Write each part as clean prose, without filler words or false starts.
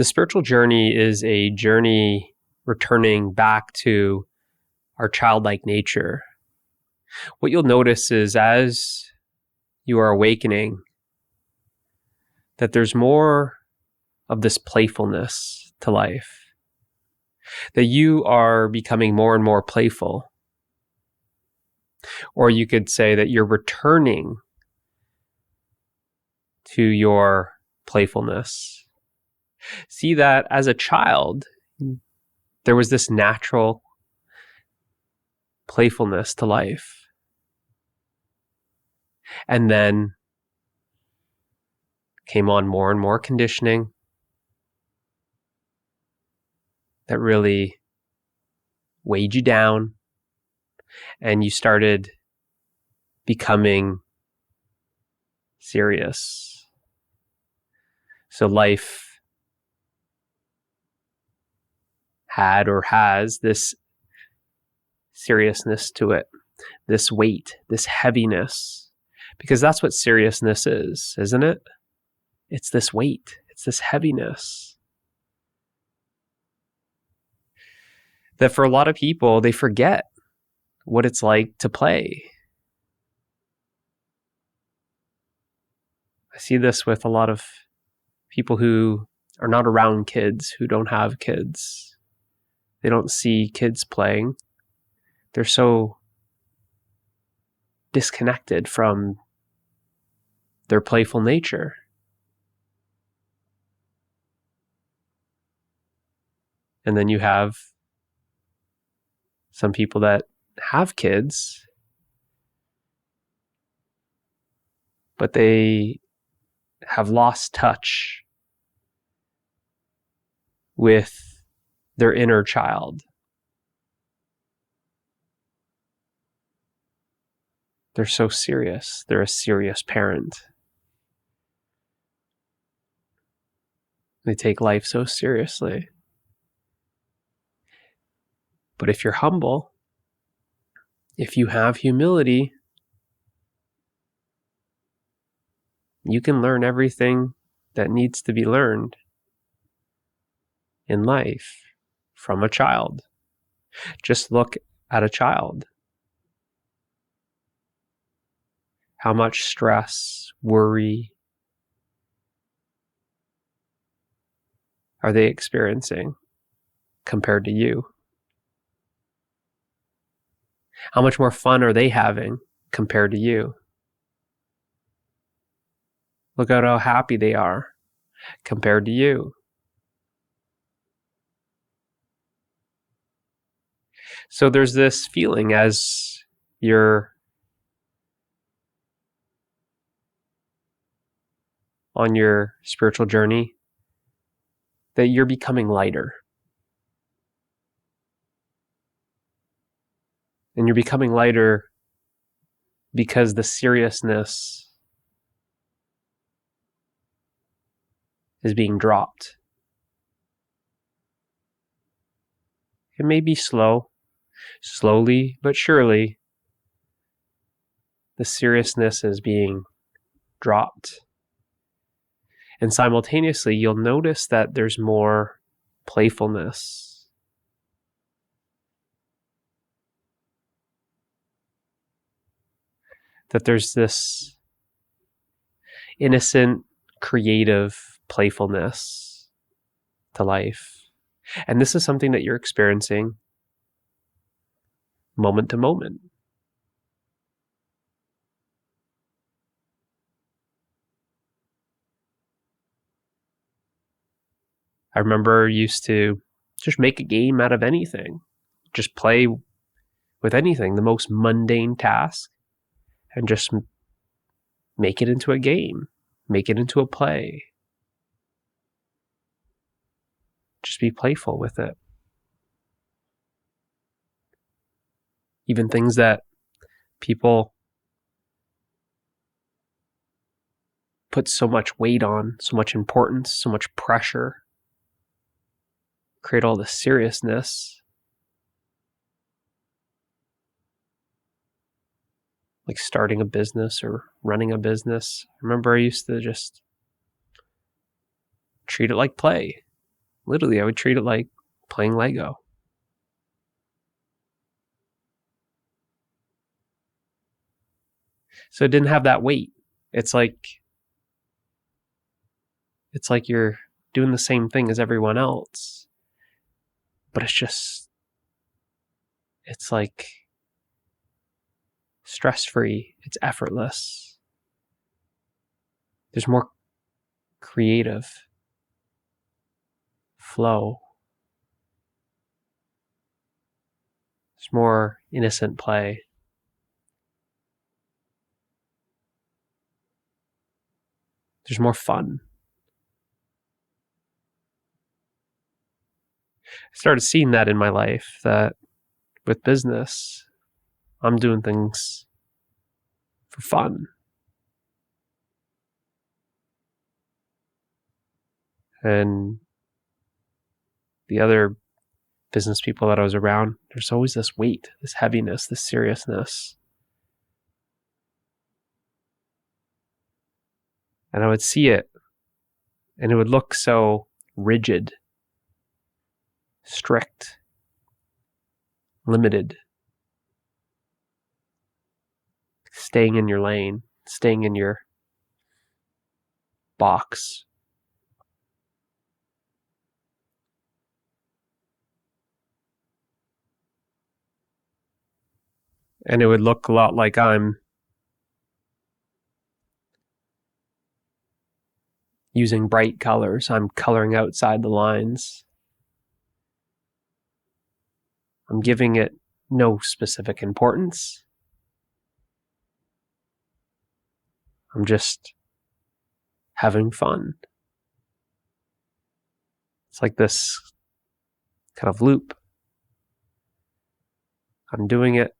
The spiritual journey is a journey returning back to our childlike nature. What you'll notice is as you are awakening, that there's more of this playfulness to life, that you are becoming more and more playful. Or you could say that you're returning to your playfulness. See that as a child, there was this natural playfulness to life. And then came on more and more conditioning that really weighed you down, and you started becoming serious. So life had or has this seriousness to it, this weight, this heaviness, because that's what seriousness is, isn't it? It's this weight, it's this heaviness. That for a lot of people, they forget what it's like to play. I see this with a lot of people who are not around kids, who don't have kids. They don't see kids playing. They're so disconnected from their playful nature. And then you have some people that have kids, but they have lost touch with their inner child. They're so serious. They're a serious parent. They take life so seriously. But if you're humble, if you have humility, you can learn everything that needs to be learned in life from a child. Just look at a child. How much stress, worry are they experiencing compared to you? How much more fun are they having compared to you? Look at how happy they are compared to you. So there's this feeling as you're on your spiritual journey that you're becoming lighter. And you're becoming lighter because the seriousness is being dropped. It may be slowly but surely, the seriousness is being dropped. And simultaneously, you'll notice that there's more playfulness. That there's this innocent, creative playfulness to life. And this is something that you're experiencing moment to moment. I remember used to just make a game out of anything. Just play with anything, the most mundane task, and just make it into a game, make it into a play. Just be playful with it. Even things that people put so much weight on, so much importance, so much pressure, create all this seriousness. Like starting a business or running a business. I remember I used to just treat it like play. Literally, I would treat it like playing Lego. So it didn't have that weight. It's like you're doing the same thing as everyone else, but it's like stress-free. It's effortless. There's more creative flow. There's more innocent play. There's more fun. I started seeing that in my life, that with business, I'm doing things for fun. And the other business people that I was around, there's always this weight, this heaviness, this seriousness. And I would see it, and it would look so rigid, strict, limited, staying in your lane, staying in your box. And it would look a lot like I'm using bright colors. I'm coloring outside the lines. I'm giving it no specific importance. I'm just having fun. It's like this kind of loop. I'm doing it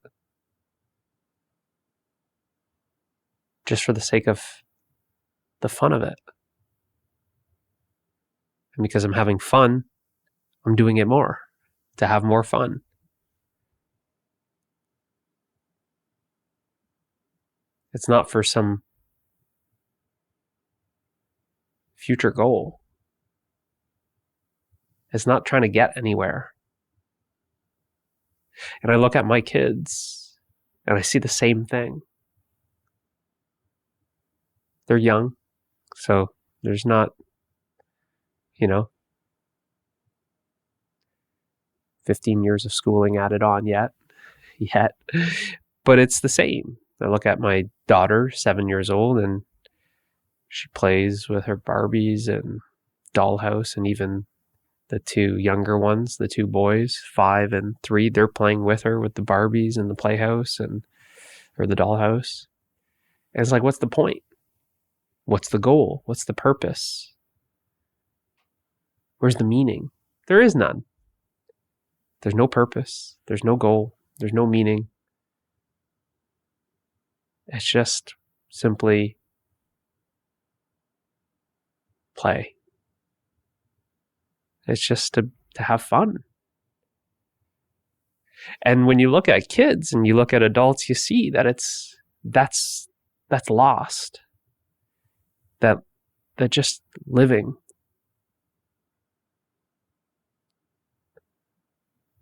just for the sake of the fun of it. And because I'm having fun, I'm doing it more to have more fun. It's not for some future goal. It's not trying to get anywhere. And I look at my kids and I see the same thing. They're young, so there's not, 15 years of schooling added on yet. But it's the same. I look at my daughter, 7 years old, and she plays with her Barbies and dollhouse, and even the two younger ones, the two boys, 5 and 3, they're playing with her with the Barbies and the playhouse or the dollhouse. And it's like, what's the point? What's the goal? What's the purpose? Where's the meaning? There is none. There's no purpose. There's no goal. There's no meaning. It's just simply play. It's just to have fun. And when you look at kids and you look at adults, you see that that's lost. That just living.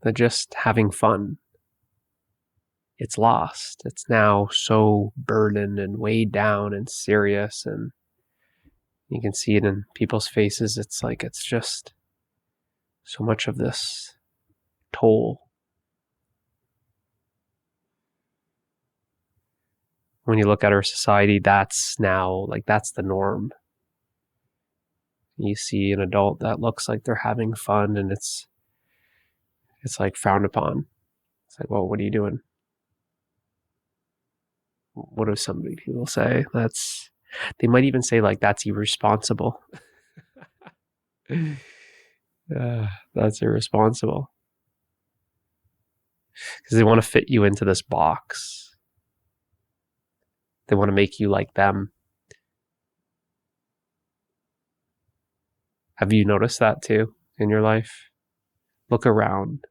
That just having fun. It's lost. It's now so burdened and weighed down and serious, and you can see it in people's faces. It's like it's just so much of this toll. When you look at our society, that's now that's the norm. You see an adult that looks like they're having fun, and it's like frowned upon. It's like, well, what are you doing? What do some people say? They might even say that's irresponsible. That's irresponsible. Because they want to fit you into this box. They want to make you like them. Have you noticed that too in your life? Look around.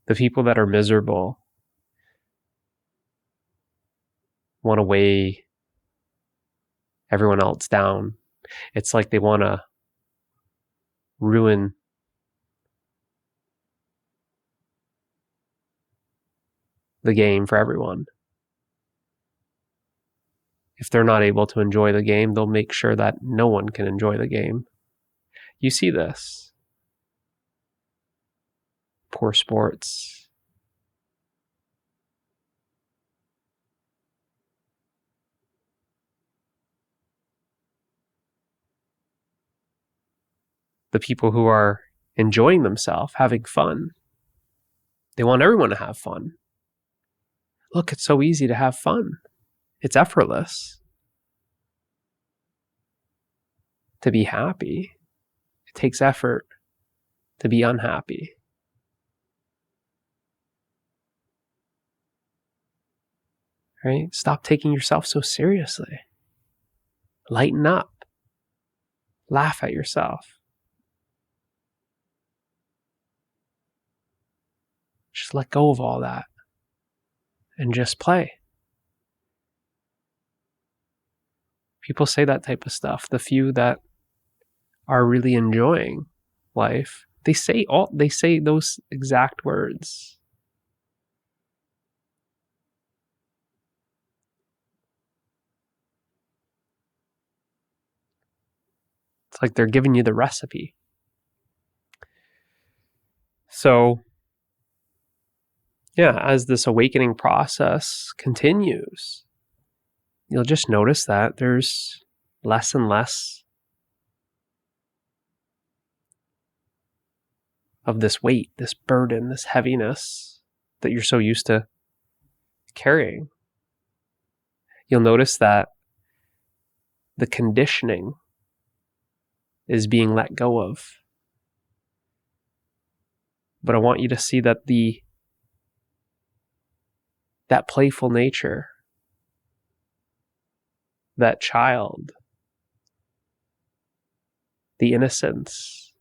The people that are miserable want to weigh everyone else down It's like they want to ruin the game for everyone. If they're not able to enjoy the game, they'll make sure that no one can enjoy the game. You see this. Poor sports. The people who are enjoying themselves, having fun, they want everyone to have fun. Look, it's so easy to have fun. It's effortless. To be happy, it takes effort to be unhappy. Right? Stop taking yourself so seriously. Lighten up. Laugh at yourself. Just let go of all that and just play. People say that type of stuff. The few that are really enjoying life, they say those exact words. It's like they're giving you the recipe. So, yeah, as this awakening process continues, you'll just notice that there's less and less of this weight, this burden, this heaviness that you're so used to carrying. You'll notice that the conditioning is being let go of. But I want you to see that that playful nature, that child, the innocence,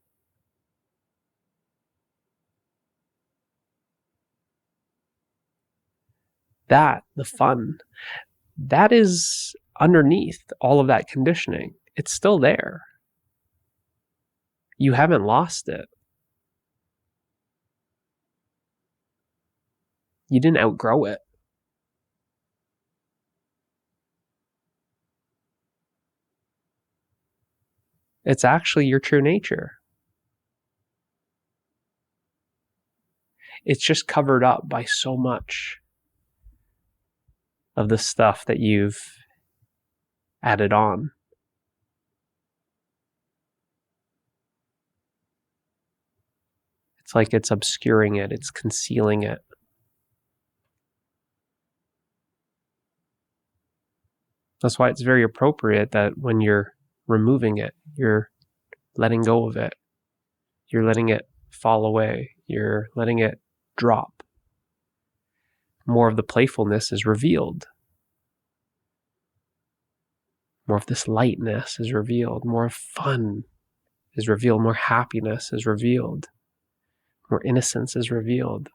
the fun, that is underneath all of that conditioning. It's still there. You haven't lost it. You didn't outgrow it. It's actually your true nature. It's just covered up by so much of the stuff that you've added on. It's like it's obscuring it, it's concealing it. That's why it's very appropriate that when you're removing it, you're letting go of it. You're letting it fall away. You're letting it drop. More of the playfulness is revealed. More of this lightness is revealed. More fun is revealed. More happiness is revealed. More innocence is revealed.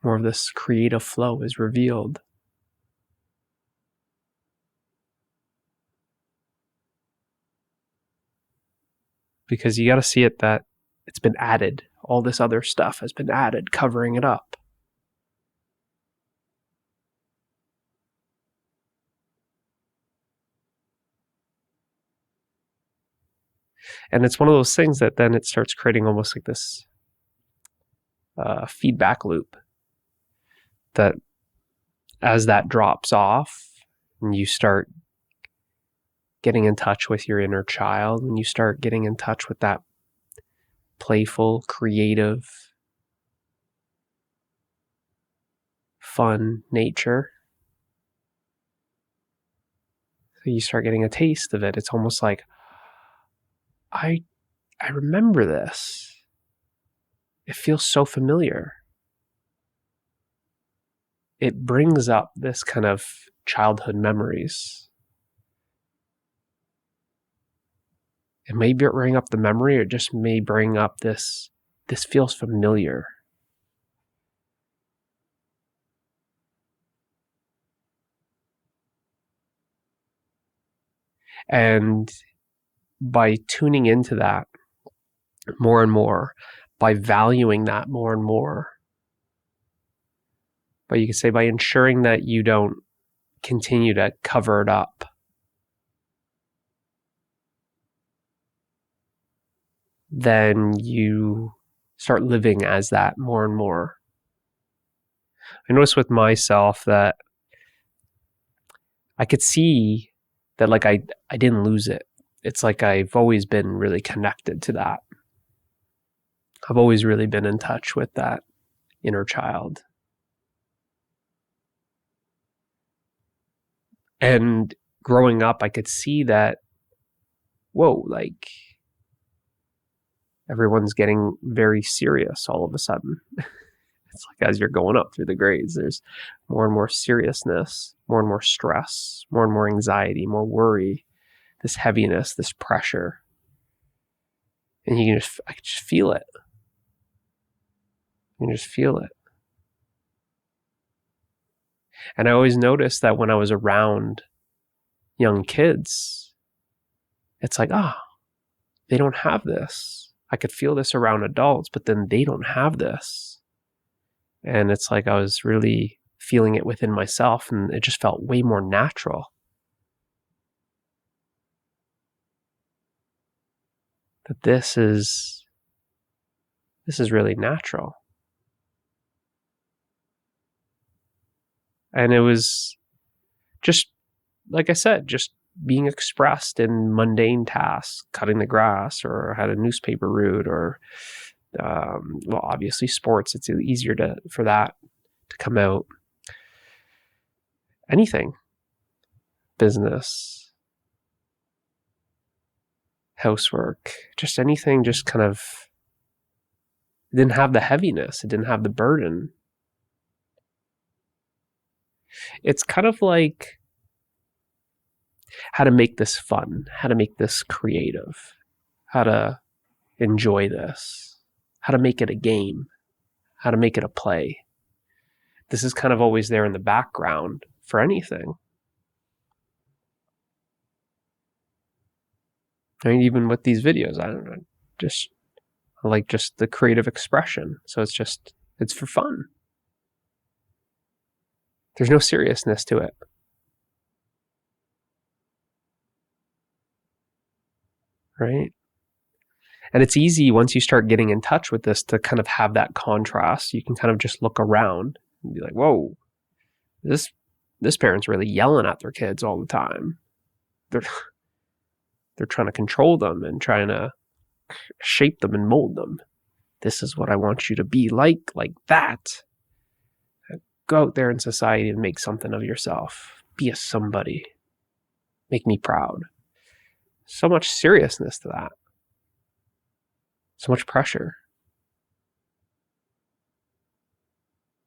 More of this creative flow is revealed. Because you got to see it that it's been added. All this other stuff has been added, covering it up. And it's one of those things that then it starts creating almost like this feedback loop. That as that drops off and you start getting in touch with your inner child, and you start getting in touch with that playful, creative, fun nature, so you start getting a taste of it. It's almost like, I remember this. It feels so familiar. It brings up this kind of childhood memories. It may bring up the memory, or it just may bring up this feels familiar. And by tuning into that more and more, by valuing that more and more, but you could say by ensuring that you don't continue to cover it up, then you start living as that more and more. I noticed with myself that I could see that like I didn't lose it. It's like I've always been really connected to that. I've always really been in touch with that inner child. And growing up, I could see that, whoa, like everyone's getting very serious all of a sudden. It's like as you're going up through the grades, there's more and more seriousness, more and more stress, more and more anxiety, more worry, this heaviness, this pressure. And I can just feel it. You can just feel it. And I always noticed that when I was around young kids, it's like, they don't have this. I could feel this around adults, but then they don't have this. And it's like I was really feeling it within myself, and it just felt way more natural. That this is really natural. And it was just, like I said, just being expressed in mundane tasks, cutting the grass, or had a newspaper route, or well, obviously sports. It's easier for that to come out. Anything, business, housework, just anything. Just kind of, it didn't have the heaviness. It didn't have the burden. It's kind of like how to make this fun, how to make this creative, how to enjoy this, how to make it a game, how to make it a play. This is kind of always there in the background for anything. I mean, even with these videos, I don't know, just like just the creative expression. So it's for fun. There's no seriousness to it. Right? And it's easy once you start getting in touch with this to kind of have that contrast. You can kind of just look around and be like, whoa, this parent's really yelling at their kids all the time. They're trying to control them and trying to shape them and mold them. This is what I want you to be like that. Go out there in society and make something of yourself. Be a somebody. Make me proud. So much seriousness to that. So much pressure.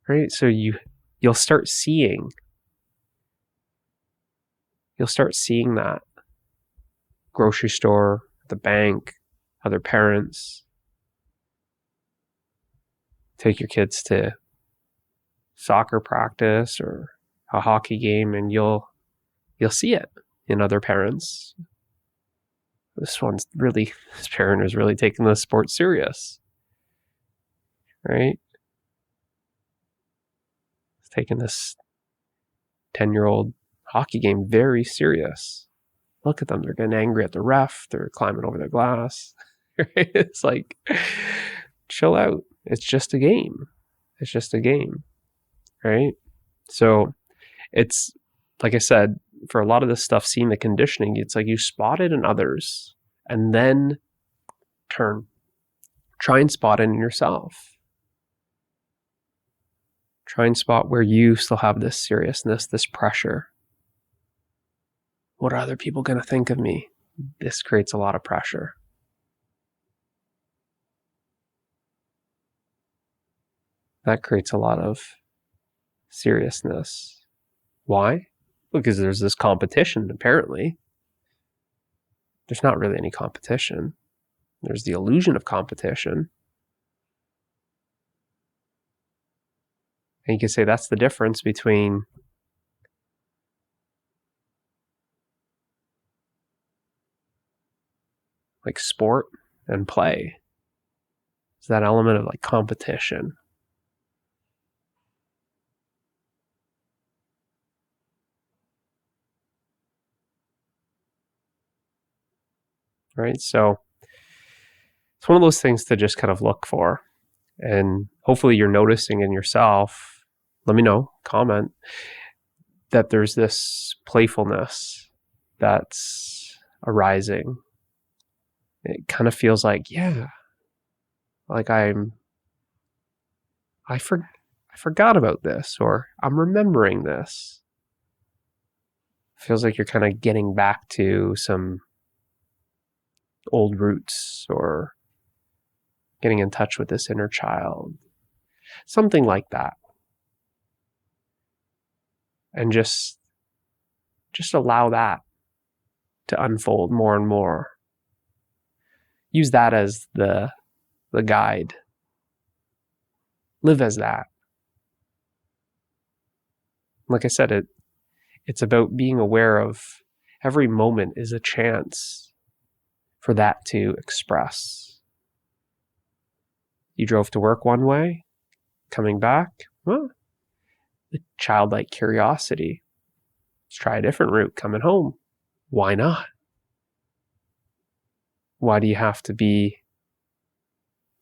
Right? So you'll start seeing that. Grocery store, the bank, other parents. Take your kids to soccer practice or a hockey game, and you'll see it in other parents. This parent is really taking the sport serious, right? It's taking this 10-year-old hockey game very serious. Look at them. They're getting angry at the ref. They're climbing over the glass. Right? It's like, chill out. It's just a game. It's just a game, right? So it's, like I said, for a lot of this stuff, seeing the conditioning, it's like you spot it in others and then try and spot it in yourself. Try and spot where you still have this seriousness, this pressure. What are other people going to think of me? This creates a lot of pressure. That creates a lot of seriousness. Why? Because there's this competition, apparently. There's not really any competition. There's the illusion of competition. And you can say that's the difference between like sport and play. It's that element of like competition. Right? So it's one of those things to just kind of look for. And hopefully you're noticing in yourself, let me know, comment, that there's this playfulness that's arising. It kind of feels like, yeah, like I forgot about this, or I'm remembering this. It feels like you're kind of getting back to some old roots, or getting in touch with this inner child. Something like that. And just allow that to unfold more and more. Use that as the guide. Live as that. Like I said, it's about being aware of every moment is a chance for that to express. You drove to work one way, coming back, well, the childlike curiosity. Let's try a different route coming home. Why not? Why do you have to be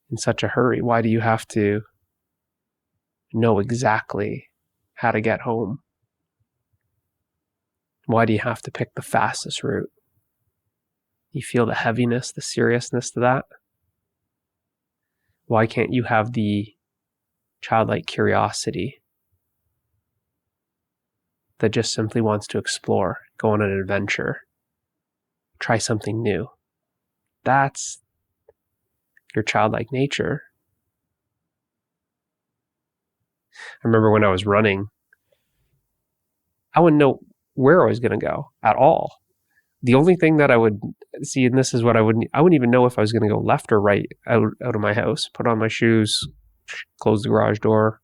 in such a hurry? Why do you have to know exactly how to get home? Why do you have to pick the fastest route? You feel the heaviness, the seriousness to that? Why can't you have the childlike curiosity that just simply wants to explore, go on an adventure, try something new? That's your childlike nature. I remember when I was running, I wouldn't know where I was going to go at all. The only thing that I would see, and this is what I wouldn't even know if I was going to go left or right out of my house, put on my shoes, close the garage door,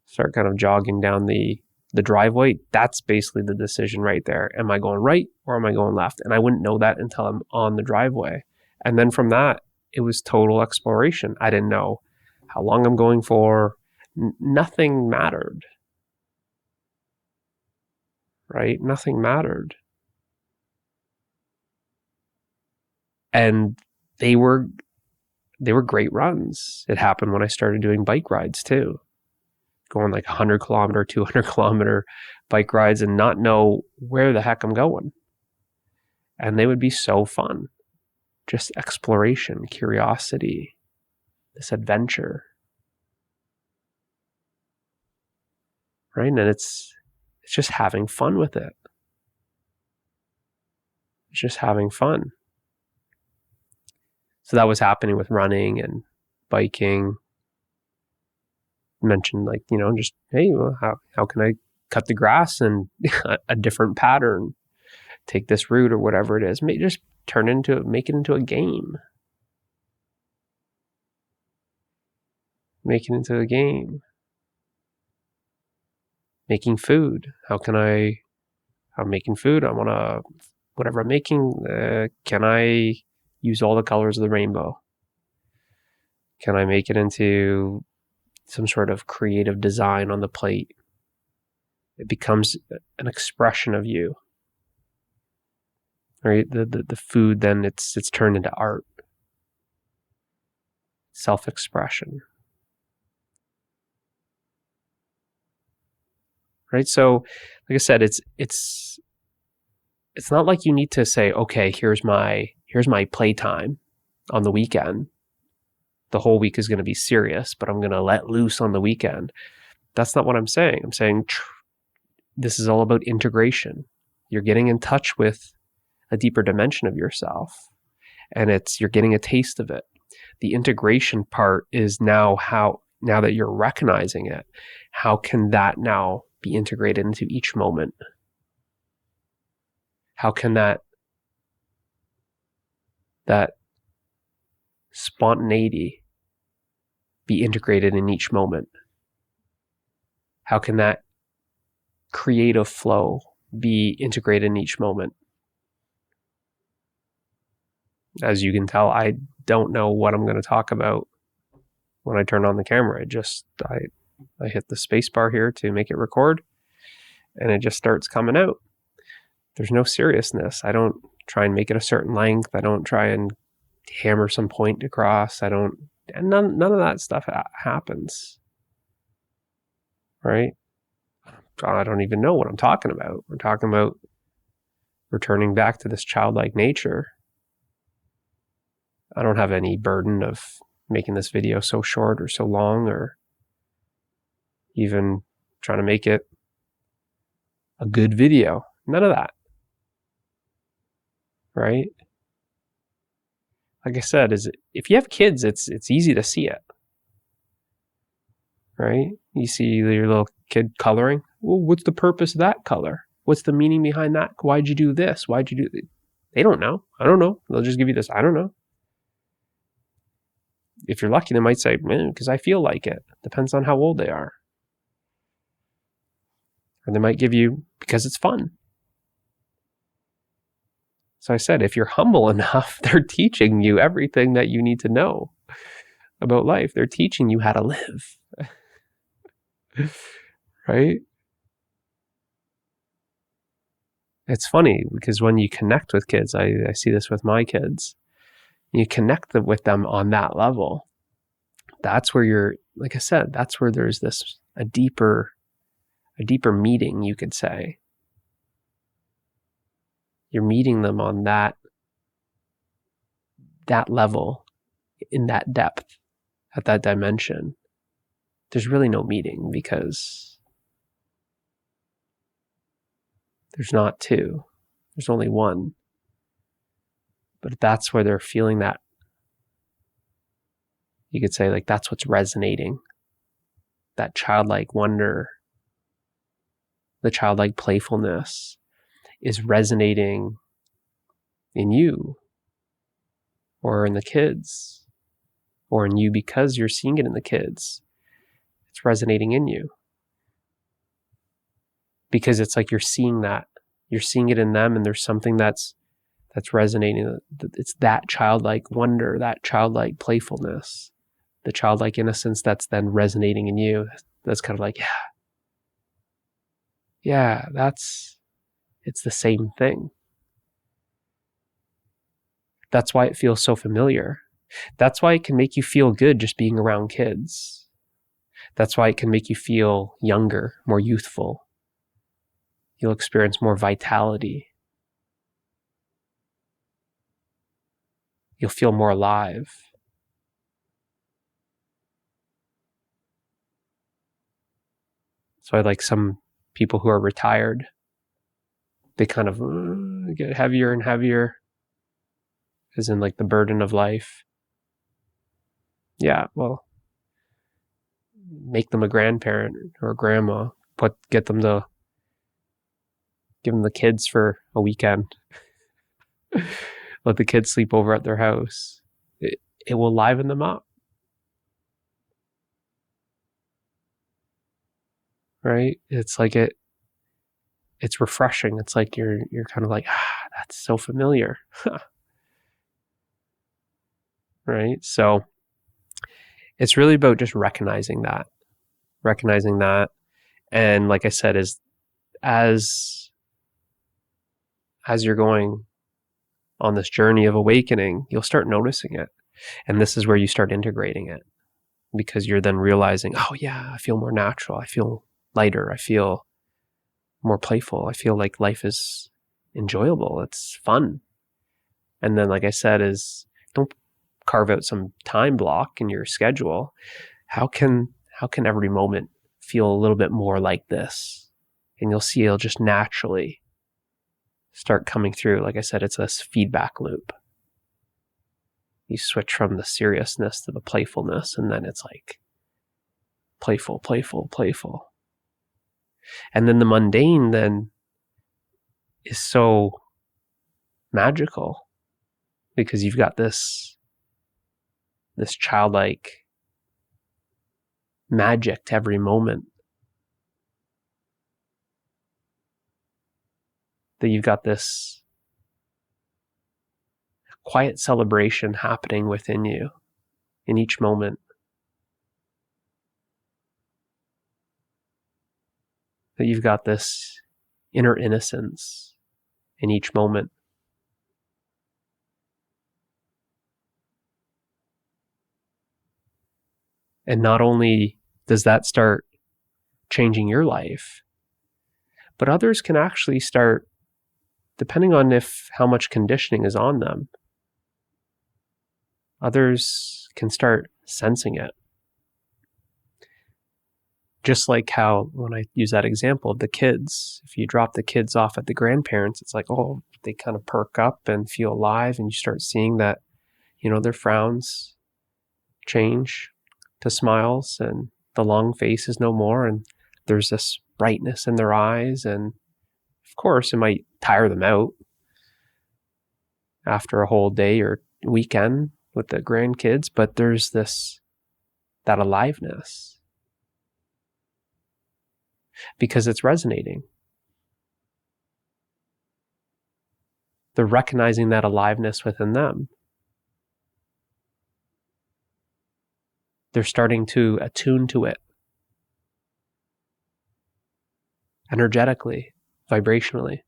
start kind of jogging down the driveway. That's basically the decision right there. Am I going right or am I going left? And I wouldn't know that until I'm on the driveway. And then from that, it was total exploration. I didn't know how long I'm going for. Nothing mattered. Right? Nothing mattered. And they were great runs. It happened when I started doing bike rides too. Going like 100 kilometer, 200 kilometer bike rides and not know where the heck I'm going. And they would be so fun. Just exploration, curiosity, this adventure. Right? And it's just having fun with it. It's just having fun. So that was happening with running and biking. Mentioned like, just, hey, well, how can I cut the grass in a different pattern, take this route or whatever it is. Just make it into a game. Make it into a game. Making food. I'm making food. I want to, whatever I'm making, can I use all the colors of the rainbow? Can I make it into some sort of creative design on the plate? It becomes an expression of you. Right? The food, then it's turned into art. Self-expression. Right? So, like I said, it's not like you need to say, okay, here's my playtime on the weekend. The whole week is going to be serious, but I'm going to let loose on the weekend. That's not what I'm saying. I'm saying this is all about integration. You're getting in touch with a deeper dimension of yourself, and you're getting a taste of it. The integration part is now that you're recognizing it, how can that now be integrated into each moment? How can that spontaneity be integrated in each moment? How can that creative flow be integrated in each moment? As you can tell, I don't know what I'm going to talk about when I turn on the camera. I hit the space bar here to make it record, and it just starts coming out. There's no seriousness. I don't try and make it a certain length. I don't try and hammer some point across. And none of that stuff happens. Right? I don't even know what I'm talking about. We're talking about returning back to this childlike nature. I don't have any burden of making this video so short or so long, or even trying to make it a good video. None of that. Right? Like I said, if you have kids, it's easy to see it. Right? You see your little kid coloring. Well, what's the purpose of that color? What's the meaning behind that? Why'd you do this? Why'd you do this? They don't know. I don't know. They'll just give you this. I don't know. If you're lucky, they might say, because I feel like it. Depends on how old they are. Or they might give you, because it's fun. So I said, if you're humble enough, they're teaching you everything that you need to know about life. They're teaching you how to live. Right? It's funny because when you connect with kids, I see this with my kids, you connect with them on that level. That's where like I said, that's where there's a deeper meeting, you could say. You're meeting them on that level, in that depth, at that dimension. There's really no meeting because there's not two. There's only one. But that's where they're feeling that. You could say, like, that's what's resonating. That childlike wonder, the childlike playfulness is resonating in you or in the kids or in you because you're seeing it in the kids. It's resonating in you because it's like you're seeing it in them, and there's something that's resonating. It's that childlike wonder, that childlike playfulness, the childlike innocence that's then resonating in you. That's kind of like, yeah, it's the same thing. That's why it feels so familiar. That's why it can make you feel good just being around kids. That's why it can make you feel younger, more youthful. You'll experience more vitality. You'll feel more alive. So I like some people who are retired. They kind of get heavier and heavier, as in like the burden of life. Yeah, well, make them a grandparent or a grandma. Give them the kids for a weekend. Let the kids sleep over at their house. It will liven them up. Right? It's like it's refreshing. It's like you're kind of like, that's so familiar. Right? So it's really about just recognizing that. And like I said, as you're going on this journey of awakening, you'll start noticing it. And this is where you start integrating it, because you're then realizing, oh yeah, I feel more natural. I feel lighter. I feel more playful. I feel like life is enjoyable. It's fun. And then, like I said, don't carve out some time block in your schedule. How can every moment feel a little bit more like this? And you'll see it'll just naturally start coming through. Like I said, it's this feedback loop. You switch from the seriousness to the playfulness, and then it's like playful. And then the mundane then is so magical because you've got this childlike magic to every moment. That you've got this quiet celebration happening within you in each moment. That you've got this inner innocence in each moment. And not only does that start changing your life, but others can actually start, depending on how much conditioning is on them, others can start sensing it. Just like how, when I use that example of the kids, if you drop the kids off at the grandparents, it's like, oh, they kind of perk up and feel alive, and you start seeing that, their frowns change to smiles, and the long face is no more, and there's this brightness in their eyes. And of course, it might tire them out after a whole day or weekend with the grandkids, but there's that aliveness because it's resonating. They're recognizing that aliveness within them. They're starting to attune to it energetically, vibrationally.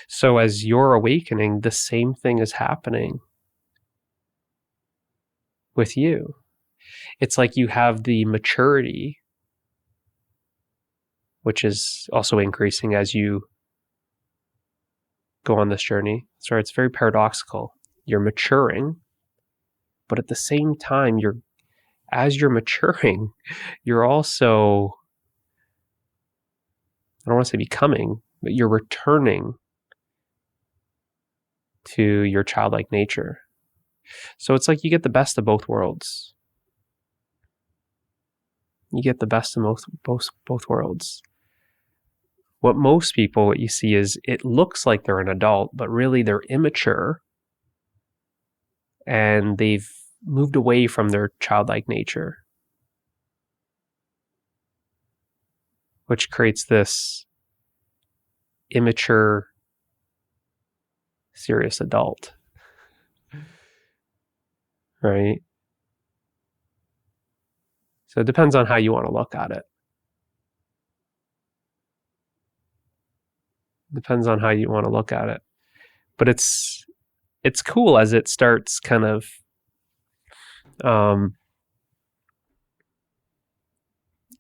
So as you're awakening, the same thing is happening with you. It's like you have the maturity, which is also increasing as you go on this journey. So it's very paradoxical. You're maturing, but at the same time, as you're maturing, you're also, I don't want to say becoming, but you're returning to your childlike nature. So it's like you get the best of both worlds. You get the best of both worlds. What you see is it looks like they're an adult, but really they're immature, and they've moved away from their childlike nature, which creates this immature, serious adult, right? So it depends on how you want to look at it. Depends on how you want to look at it. But it's cool as it starts kind of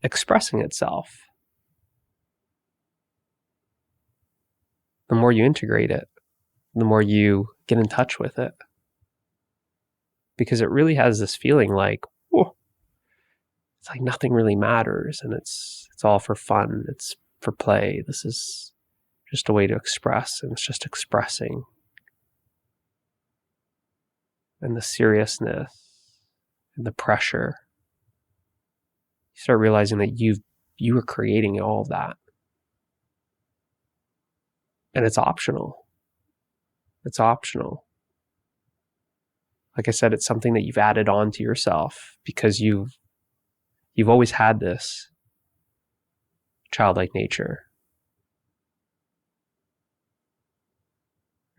expressing itself. The more you integrate it, the more you get in touch with it. Because it really has this feeling like, whoa, it's like nothing really matters, and it's all for fun. It's for play. This is just a way to express, and it's just expressing. And the seriousness and the pressure, you start realizing that you are creating all of that. And it's optional. It's optional. Like I said, it's something that you've added on to yourself because you've always had this childlike nature.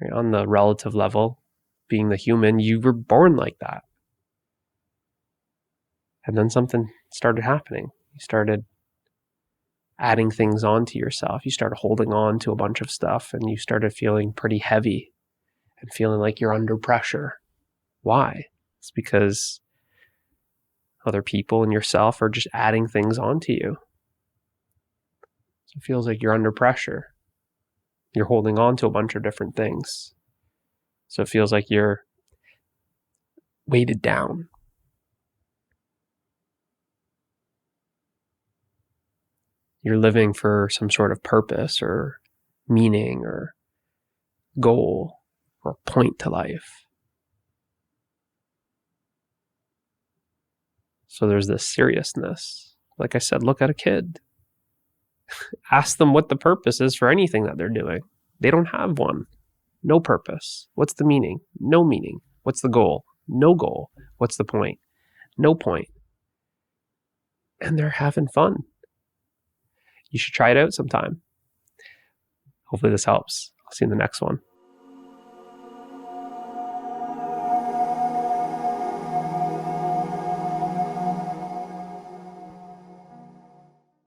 Right? On the relative level, being the human, you were born like that. And then something started happening. You started adding things onto yourself. You started holding on to a bunch of stuff, and you started feeling pretty heavy and feeling like you're under pressure. Why? It's because other people and yourself are just adding things onto you. So it feels like you're under pressure. You're holding on to a bunch of different things. So it feels like you're weighted down. You're living for some sort of purpose or meaning or goal or point to life. So there's this seriousness. Like I said, look at a kid. Ask them what the purpose is for anything that they're doing. They don't have one. No purpose. What's the meaning? No meaning. What's the goal? No goal. What's the point? No point. And they're having fun. You should try it out sometime. Hopefully this helps. I'll see you in the next one.